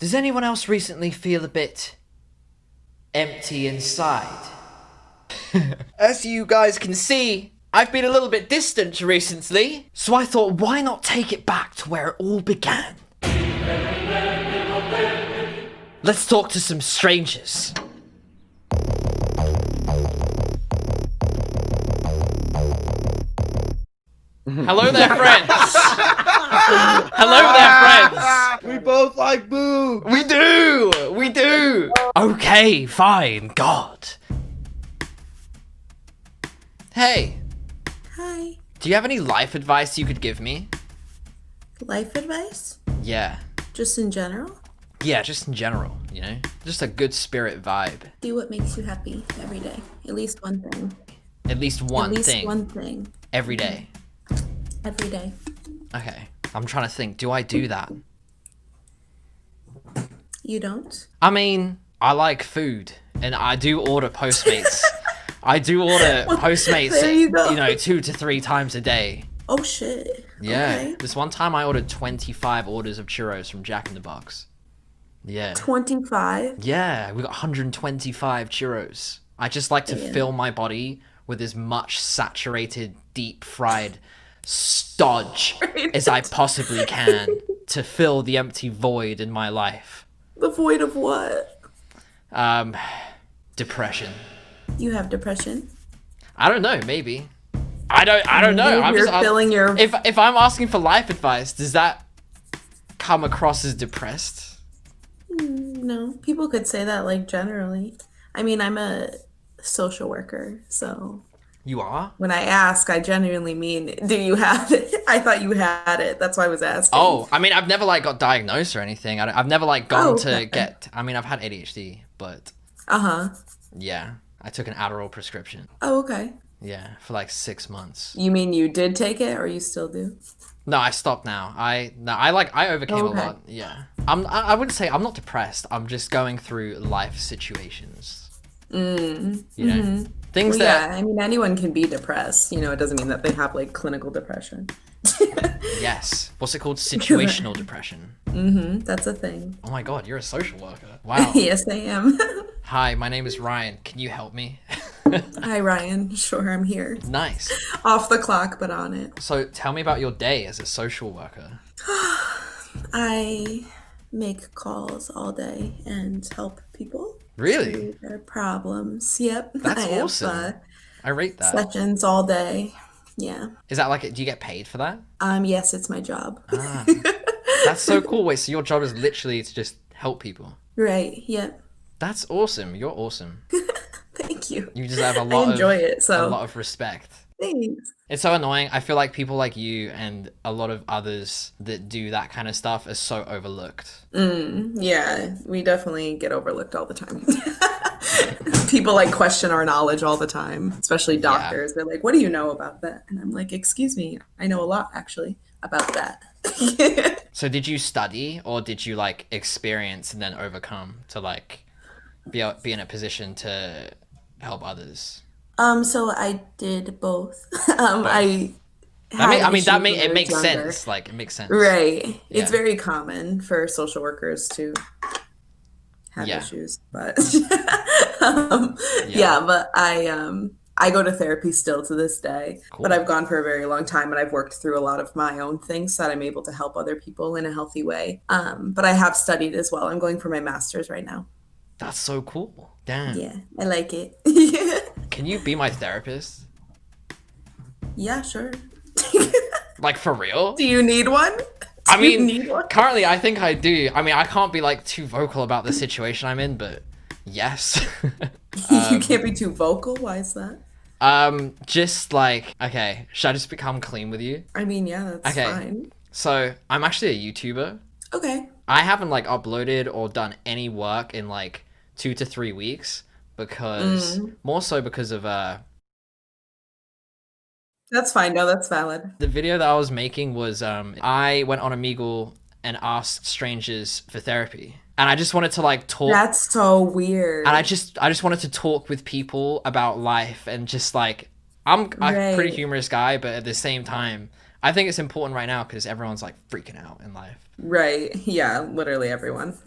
Does anyone else recently feel a bit empty inside? As you guys can see, I've been a little bit distant recently, so I thought, why not take it back to where it all began? Let's talk to some strangers. Hello there, friends. Hello there, friends. We both like boo. We do. We do. Okay, fine. God. Hey, Hi. do you have any life advice you could give me? Life advice? Yeah. Just in general? Yeah, just in general, you know? Just a good spirit vibe. Do what makes you happy every day. At least one thing. At least one At least thing. one thing. Every day. Every day. Okay. I'm trying to think. Do I do that? You don't? I mean, I like food, and I do order Postmates. I do order Postmates, There you go. 2 to 3 times a day. Oh shit. Yeah. Okay. This one time I ordered 25 orders of churros from Jack in the Box. Yeah. 25? Yeah, we got 125 churros. I just like to Damn. fill my body with as much saturated, deep fried stodge as I possibly can to fill the empty void in my life. The void of what? Depression. You have depression? I don't know, maybe. I don't know. Maybe you're filling your... If I'm asking for life advice, does that come across as depressed? No. People could say that, like, generally. I mean, I'm a social worker, so... You are? When I ask, I genuinely mean, do you have it? I thought you had it. That's why I was asking. Oh, I mean, I've never, got diagnosed or anything. I've never, gone to okay. get... I mean, I've had ADHD, but... Uh-huh. Yeah. I took an Adderall prescription. Oh, okay. Yeah, for 6 months. You mean you did take it, or you still do? No, I stopped now. I overcame Okay. a lot. Yeah. I wouldn't say I'm not depressed. I'm just going through life situations. You know? Things Well, that... yeah, I mean, anyone can be depressed. You know, it doesn't mean that they have, clinical depression. Yes. What's it called? Situational depression. That's a thing. Oh my god, you're a social worker. Wow. Yes, I am. Hi, my name is Ryan. Can you help me? Hi, Ryan. Sure, I'm here. Nice. Off the clock, but on it. So tell me about your day as a social worker. I make calls all day and help people Really? through their problems. Yep. That's I awesome. have I rate that. sessions all day. Yeah. Is that do you get paid for that? Yes, it's my job. Ah, that's so cool. Wait, so your job is literally to just help people? Right. Yep. That's awesome. You're awesome. Thank you. You deserve a I lot enjoy it. So a lot of respect. thanks. It's so annoying. I feel like people like you and a lot of others that do that kind of stuff are so overlooked. Yeah, we definitely get overlooked all the time. People question our knowledge all the time, especially doctors. They're like, "What do you know about that?" And I'm like, "Excuse me, I know a lot actually about that." So did you study or did you experience and then overcome to be in a position to help others? So I did both. I had It issues when I makes was younger. sense. It makes sense. Right. It's Yeah. very common for social workers to have Yeah. issues, but yeah, but I go to therapy still to this day, Cool. but I've gone for a very long time and I've worked through a lot of my own things so that I'm able to help other people in a healthy way. But I have studied as well. I'm going for my master's right now. That's so cool. Damn. Yeah, I like it. Can you be my therapist? Yeah, sure. For real? Do you need one? I Do you mean, need one? currently I think I do. I mean, I can't be too vocal about the situation I'm in, but yes. You can't be too vocal. Why is that? Just okay, should I just become clean with you? I mean, yeah, that's Okay. fine. So, I'm actually a YouTuber. Okay. I haven't uploaded or done any work in 2 to 3 weeks because more so because of That's fine. No, that's valid. the video that I was making was I went on Omegle and asked strangers for therapy. And I just wanted to talk. That's so weird. And I just wanted to talk with people about life and just I'm a pretty Right. humorous guy, but at the same time, I think it's important right now because everyone's like freaking out in life. Right. Yeah, literally everyone.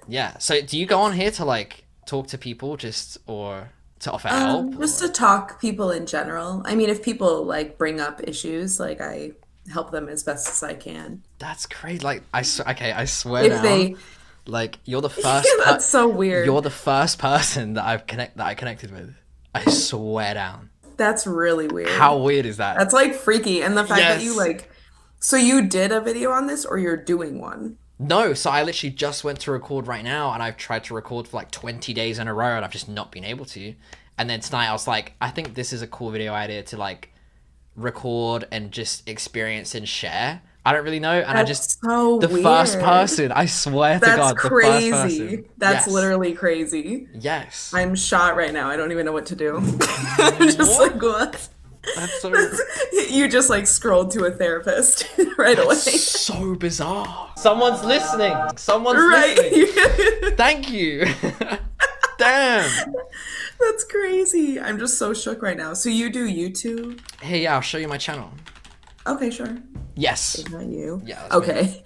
Yeah. So do you go on here to like talk to people just or to offer help Just to or talk people in general. I mean, if people like bring up issues, like I help them as best as I can. that's crazy. Like okay, I swear If down. they, Like you're the that's so you're weird. the first person that I connected with. I swear down. That's really weird. How weird is that? That's like freaky. And the fact that you Yes. like, so you did a video on this or you're doing one? No, so I literally just went to record right now and I've tried to record for like 20 days in a row and I've just not been able to. And then tonight I was like, I think this is a cool video idea to like record and just experience and share. I don't really know. And I just, That's so the first weird. person, I swear to That's God, the first crazy. person. That's Yes. literally crazy. Yes. I'm shot right now. I don't even know what to do. I'm just What? like, what? That's so, You just like scrolled to a therapist right away. so bizarre. Someone's listening. Someone's listening. Right. Thank you. Damn. That's crazy. I'm just so shook right now. So you do YouTube? Hey, yeah, I'll show you my channel. Okay, sure. Yes. Is that you? Yeah, that's me. Okay.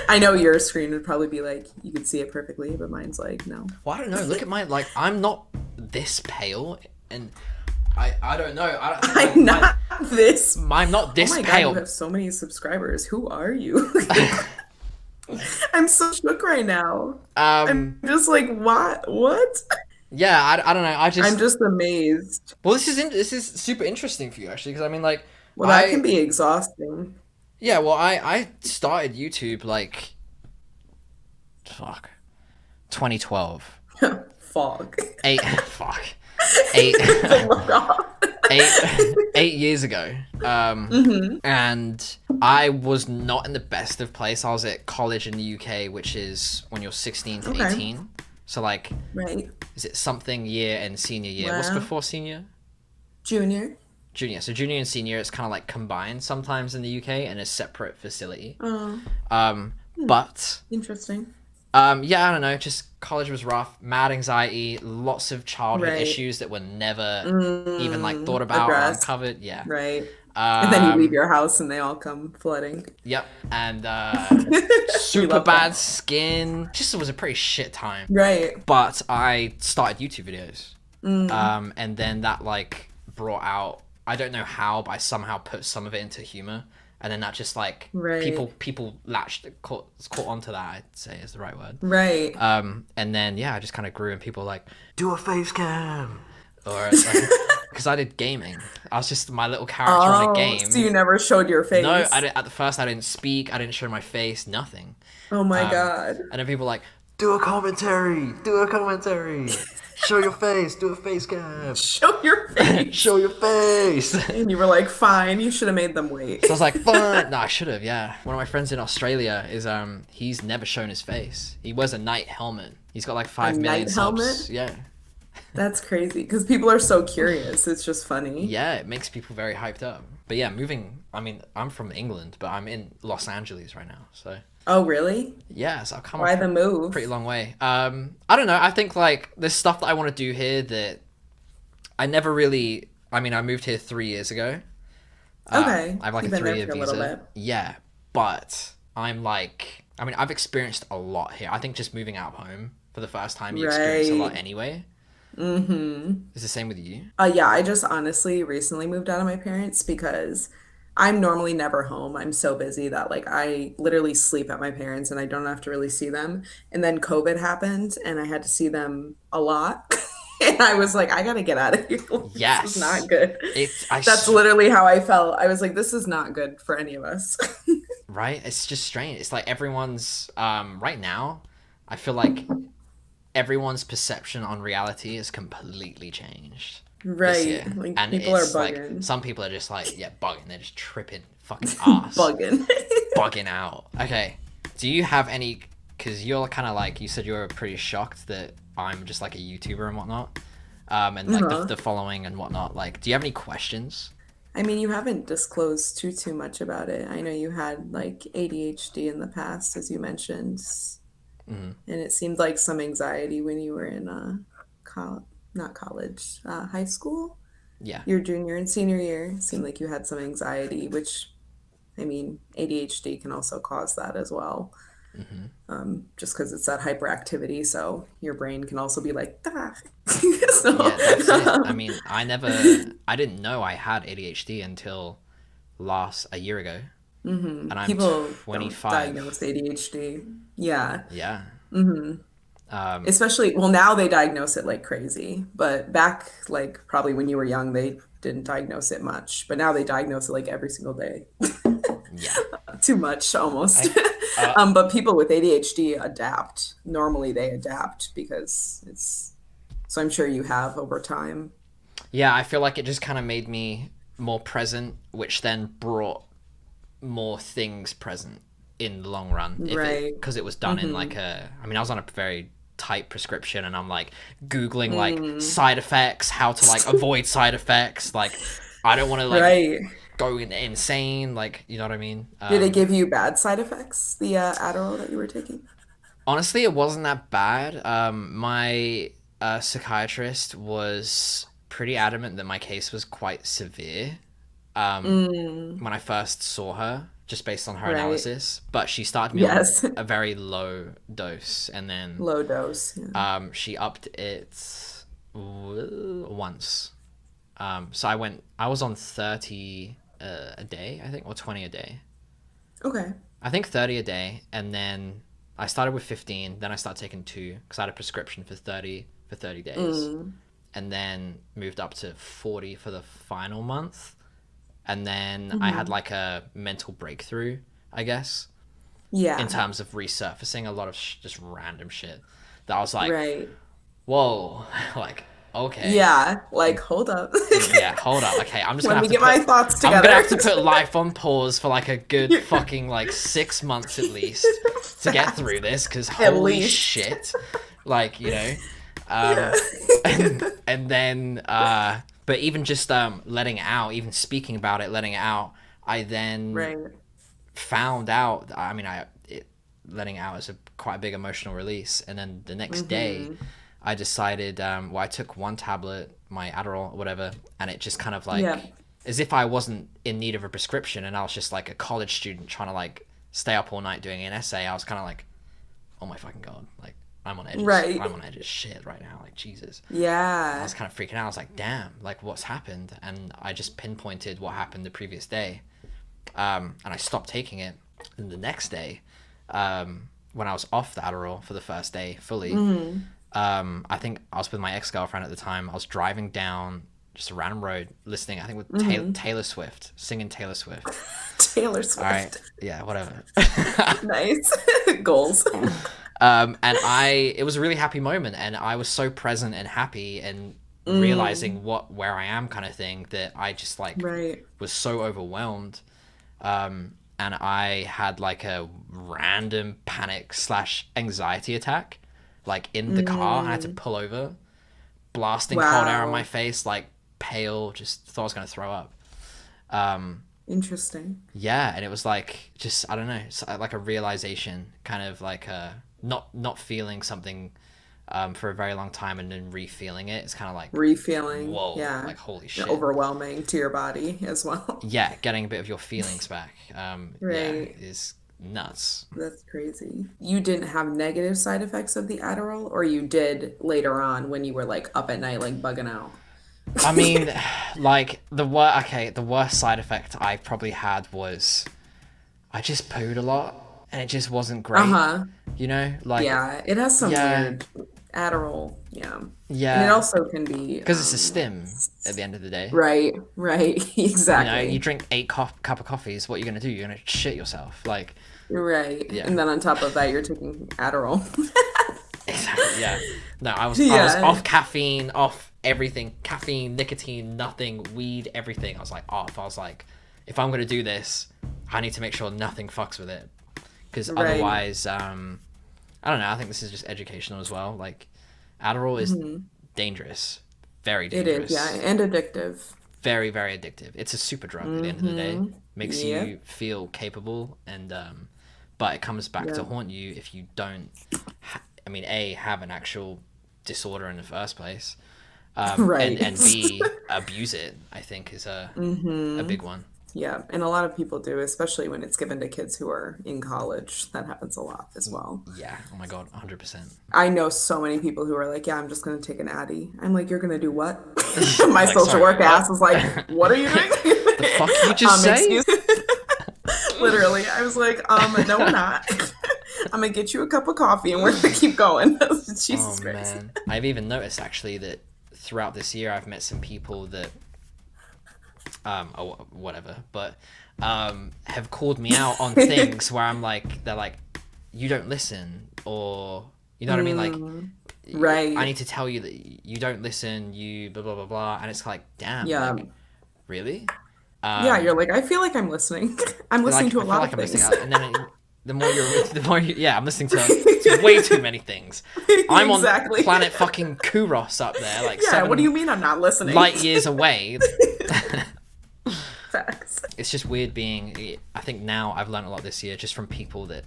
I know your screen would probably be like, you could see it perfectly, but mine's like, no. Well, I don't know. Look at my like. I'm not this pale, and I don't know. I'm not this. I'm not this Oh my God, pale. you have so many subscribers. Who are you? I'm so shook right now. I'm just like, what? What? Yeah, I don't know. I'm just amazed. Well, this is super interesting for you actually, because I mean, like, Well, that can be exhausting. yeah. Well, I started YouTube like, fuck, 2012. Fog. Fuck, eight. Fuck off. 8 years ago. And I was not in the best of place. I was at college in the UK, which is when you're 16 to Okay. 18. So like, Right. is it something year and senior year? What's Wow. before senior? Junior. Junior. So junior and senior, it's kind of like combined sometimes in the UK in a separate facility. Oh, But interesting. yeah, I don't know. Just college was rough, mad anxiety, lots of childhood Right. issues that were never even like thought about or Addressed. uncovered. Yeah. Right. And then you Um, leave your house and they all come flooding. Yep, and We super love bad that. skin. Just it was a pretty shit time. Right. But I started YouTube videos, and then that like brought out. I don't know how, but I somehow put some of it into humor, and then that just like Right. people caught onto that. I'd say is the right word. Right. And then yeah, I just kind of grew, and people were like do a face cam, or because I did gaming. I was just my little character on a game. So you never showed your face? No, I didn't, at the first I didn't speak. I didn't show my face. Nothing. Oh my God. And then people were like, do a commentary. Do a commentary. Show your face. Do a face cam. Show your face. Show your face. And you were like, fine, you should have made them wait. So I was like, fine. No, I should have. Yeah. One of my friends in Australia is he's never shown his face. He wears a night helmet. He's got like 5 million night subs. helmet? Yeah. That's crazy because people are so curious. It's just funny. Yeah, it makes people very hyped up. But yeah, I mean, I'm from England, but I'm in Los Angeles right now. So Oh, really? yeah, so I've come Why the move? pretty long way. I don't know. I think like there's stuff that I want to do here that I never really. I mean, I moved here 3 years ago. Okay. I have like You've a been there 3 year for a little visa. bit. Yeah, but I'm like, I mean, I've experienced a lot here. I think just moving out of home for the first time, you experience a lot Right. anyway. Mm-hmm. Is the same with you? Yeah, I just honestly recently moved out of my parents because I'm normally never home. I'm so busy that like I literally sleep at my parents and I don't have to really see them. And then COVID happened and I had to see them a lot. And I was like, I gotta get out of here. Yes. This is not good. It's That's literally how I felt. I was like, this is not good for any of us. right. It's just strange. It's like everyone's right now. I feel like everyone's perception on reality is completely changed. This Right. year. Like And people are it's like bugging. some people are just like, yeah, bugging. They're just tripping fucking ass. Bugging. Bugging out. Okay. Do you have any, because you're kind of like, you said you were pretty shocked that I'm just like a YouTuber and whatnot. And like the following and whatnot. Like, do you have any questions? I mean, you haven't disclosed too much about it. I know you had like ADHD in the past, as you mentioned, and it seemed like some anxiety when you were in not college, high school. Yeah. Your junior and senior year seemed like you had some anxiety, which I mean, ADHD can also cause that as well. Hmm. Just because it's that hyperactivity, so your brain can also be like, ah. Yeah, that's it. I So, mean, I didn't know I had ADHD until a year ago, and I'm people don't diagnose 25. ADHD. Yeah. Yeah. Um, Especially, well, now they diagnose it like crazy, but back like probably when you were young, they didn't diagnose it much, but now they diagnose it like every single day. yeah. Too much almost. I, uh, But people with ADHD adapt. Normally they adapt because it's, so I'm sure you have over time. yeah, I feel like it just kind of made me more present, which then brought more things present in the long run. If it Right. because it was done in like I mean, I was on a very tight prescription, and I'm like googling like side effects, how to like avoid side effects. Like, I don't want to like Right. go insane. Like, you know what I mean? Did it give you bad side effects, the Adderall that you were taking? Honestly, it wasn't that bad. My psychiatrist was pretty adamant that my case was quite severe. When I first saw her, just based on her Right. analysis. But she started me on Yes. a very low dose, and then Low dose. Yeah. she upped it once. So I was on 30 a day, I think, or 20 a day. Okay. I think 30 a day, and then I started with 15, then I started taking two because I had a prescription for 30 days, and then moved up to 40 for the final month. And then I had like a mental breakthrough, I guess, in Yeah. terms of resurfacing a lot of just random shit that I was like, Right. whoa, like, okay, Yeah. Like, hold up. yeah, hold up, okay, Let me get my thoughts I'm gonna together. have to put life on pause for like a good fucking like 6 months at least to get Fast. through this, because At holy least. shit, like, you know, Yeah. um, and then but even just letting it out, even speaking about it, letting it out, I then Right. found out. I mean, letting it out is a quite a big emotional release. And then the next day, I decided. Well, I took one tablet, my Adderall or whatever, and it just kind of Yeah. like, as if I wasn't in need of a prescription, and I was just like a college student trying to like stay up all night doing an essay. I was kind of like, oh my fucking god, like, I'm on edges. Right. I'm on edges shit right now. Like, Jesus. I Yeah. was kind of freaking out. I was like, damn, like, what's happened? And I just pinpointed what happened the previous day. And I stopped taking it. And the next day, when I was off the Adderall for the first day fully, I think I was with my ex-girlfriend at the time. I was driving down just a random road, listening, I think, with Taylor Swift, singing Taylor Swift. Taylor All right. Swift. Yeah, whatever. Nice. Goals. And it was a really happy moment, and I was so present and happy and realizing where I am, kind of thing, that I just like Right. was so overwhelmed. And I had like a random panic slash anxiety attack, like in the car, and I had to pull over, blasting cold air on my Wow. face, like pale, just thought I was gonna throw up. Interesting. Yeah, and it was like, just, I don't know, like a realization, kind of like not feeling something for a very long time, and then re-feeling it. It's kind of like, Refeeling. whoa, Yeah. like, holy And shit. overwhelming to your body as well. Yeah, getting a bit of your feelings back. Yeah, Right. is nuts. That's crazy. You didn't have negative side effects of the Adderall, or you did later on when you were like up at night, like bugging out? I mean, like, the worst side effect I probably had was I just pooed a lot, and it just wasn't great. Uh-huh. You know, like, Yeah, it has some yeah, weird Adderall. Yeah. And it yeah, also can be because it's a stim at the end of the day. right, right. You know, you Exactly. drink 8 cup of coffees. What are you gonna do? You're gonna shit yourself. Like, Right. yeah, And then on top of that, you're taking Adderall. exactly. Yeah. No, I was Yeah. off caffeine, off everything, caffeine, nicotine, nothing, weed, everything. I was like off. I was like, if I'm gonna do this, I need to make sure nothing fucks with it, because Right. otherwise, I don't know. I think this is just educational as well. Like, Adderall is dangerous, very It is, yeah, dangerous, and addictive. very, very addictive. It's a super drug at the end of the day. Makes Yep. you feel capable, and but it comes back to Yep. haunt you if you don't. I mean, A, have an actual disorder in the first place, and Right. B, abuse it. I think is a big one. Yeah, and a lot of people do, especially when it's given to kids who are in college. That happens a lot as well. Yeah. Oh my God. 100%. I know so many people who are like, yeah, I'm just going to take an Addy. I'm like, you're going to do what? My Like, social sorry, work what? ass was like, what are you doing? The fuck you just say? Literally, I was like, no, we're not. I'm going to get you a cup of coffee and we're going to keep going. Jesus Oh Christ. man. I've even noticed actually that throughout this year I've met some people that or whatever, but have called me out on things where I'm like, they're like, you don't listen, or you know what I mean, like, right. I need to tell you that you don't listen, you blah blah blah blah, and it's like, damn, Yeah. like, really? Yeah, you're like, I feel like I'm listening. I'm listening Like, to a I feel lot like of I'm things. listening, and then the more you, yeah, I'm listening to way too many things. I'm Exactly. on planet fucking Kuros up there, like Yeah, what do you 7 mean I'm not listening? light years away. Facts. It's just weird being, I think now I've learned a lot this year just from people that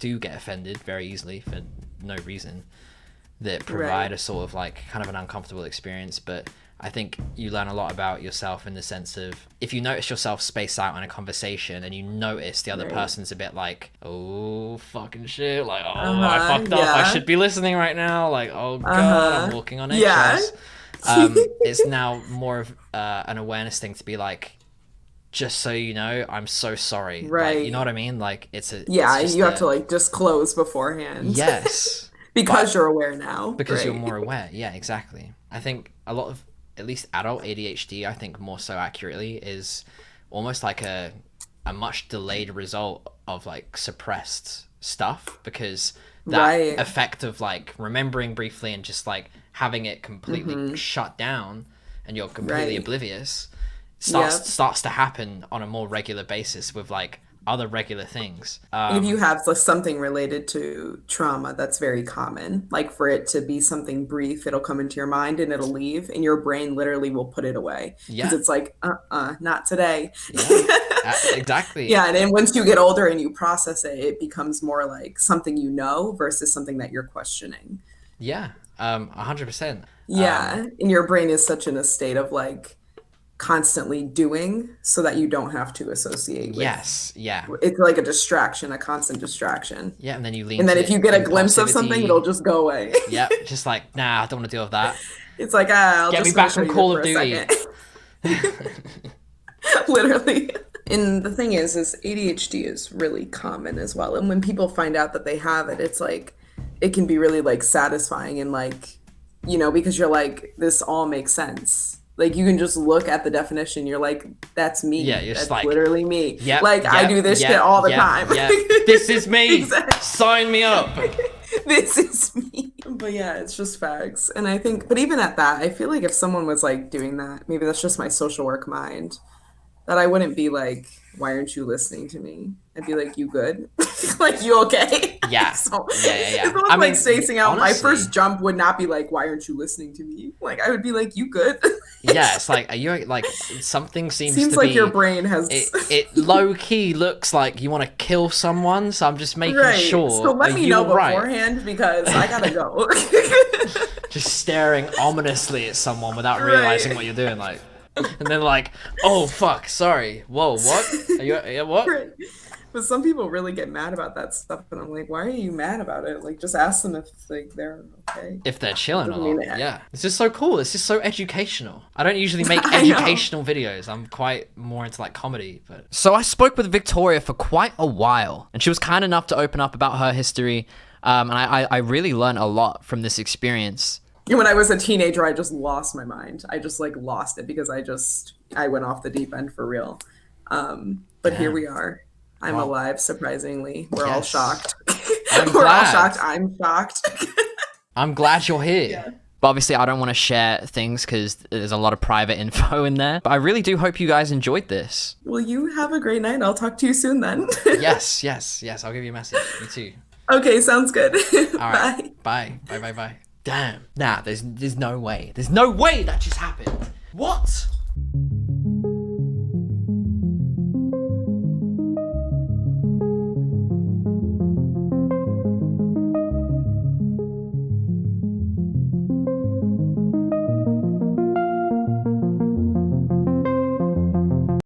do get offended very easily for no reason, that provide Right. a sort of like kind of an uncomfortable experience. But I think you learn a lot about yourself in the sense of, if you notice yourself space out in a conversation and you notice the other Right. person's a bit like, oh fucking shit, like, oh, I Uh-huh, fucked up, I yeah. should be listening right now, like, oh god, Uh-huh. I'm walking on Yeah. eggshells. It's now more of an awareness thing to be like, just so you know, I'm so sorry. Like, Right. you know what I mean? Like, it's a, Yeah, it's just you have to like disclose beforehand. yes, Because you're aware now. because you're right? more aware. Yeah, exactly. I think a lot of, at least adult ADHD, I think more so accurately, is almost like a much delayed result of like suppressed stuff, because that Right. effect of like remembering briefly and just like having it completely shut down and you're completely Right. oblivious Yep. starts to happen on a more regular basis with like other regular things. And if you have something related to trauma, that's very common. Like for it to be something brief, it'll come into your mind and it'll leave, and your brain literally will put it away. Because Yeah. it's like, not today. Yeah, exactly. Yeah, and then once you get older and you process it, it becomes more like something you know versus something that you're questioning. Yeah, 100%. Yeah, and your brain is such in a state of like constantly doing so that you don't have to associate with. Yes, yeah. It's like a distraction, a constant distraction. Yeah, and then you lean And then to if you get a glimpse of something, impulsivity. it'll just go away. Yep, just like, nah, I don't want to deal with that. It's like, I'll Get just me back show from you Call for of a Duty. second. Literally. And the thing is ADHD is really common as well. And when people find out that they have it, it's like, it can be really like satisfying and like, because you're like, this all makes sense. Like you can just look at the definition, you're like, that's me. Yeah, you're just that's like, literally me. Yep, like I yep, do this yep, shit all the yep, time. yep. This is me. Exactly. Sign me up. This is me. But yeah, it's just facts. And I think, but even at that, I feel like if someone was like doing that, maybe that's just my social work mind, that I wouldn't be like, why aren't you listening to me? I'd be like, you good? Like, you okay? Yeah. So, Yeah. if someone's I mean, like spacing out, my honestly, first jump would not be like, why aren't you listening to me? Like, I would be like, you good? yeah, it's like, are you like, something seems to like be, your brain has. it low key looks like you want to kill someone, so I'm just making Right. sure. So let are me you know alright? beforehand because I gotta go. Just staring ominously at someone without Right. realizing what you're doing, like, and then like, oh fuck, sorry, whoa, what? Are you what? Right. But some people really get mad about that stuff, and I'm like, why are you mad about it? Like, just ask them if like they're okay. If they're chilling or Doesn't mean not. that. Yeah, it's just so cool. It's just so educational. I don't usually make I know. educational videos. I'm quite more into like comedy. But so I spoke with Victoria for quite a while, and she was kind enough to open up about her history. And I really learned a lot from this experience. When I was a teenager, I just lost my mind. I just like lost it because I went off the deep end for real. But here we are. I'm Wow. alive, surprisingly. We're all Yes. shocked. I'm We're all glad. shocked. I'm shocked. I'm glad you're here. Yeah. But obviously, I don't want to share things because there's a lot of private info in there. But I really do hope you guys enjoyed this. Well, you have a great night. I'll talk to you soon then. Yes. I'll give you a message. Me too. Okay, sounds good. All right. Bye. Bye. Damn. Nah, there's no way. There's no way that just happened. What?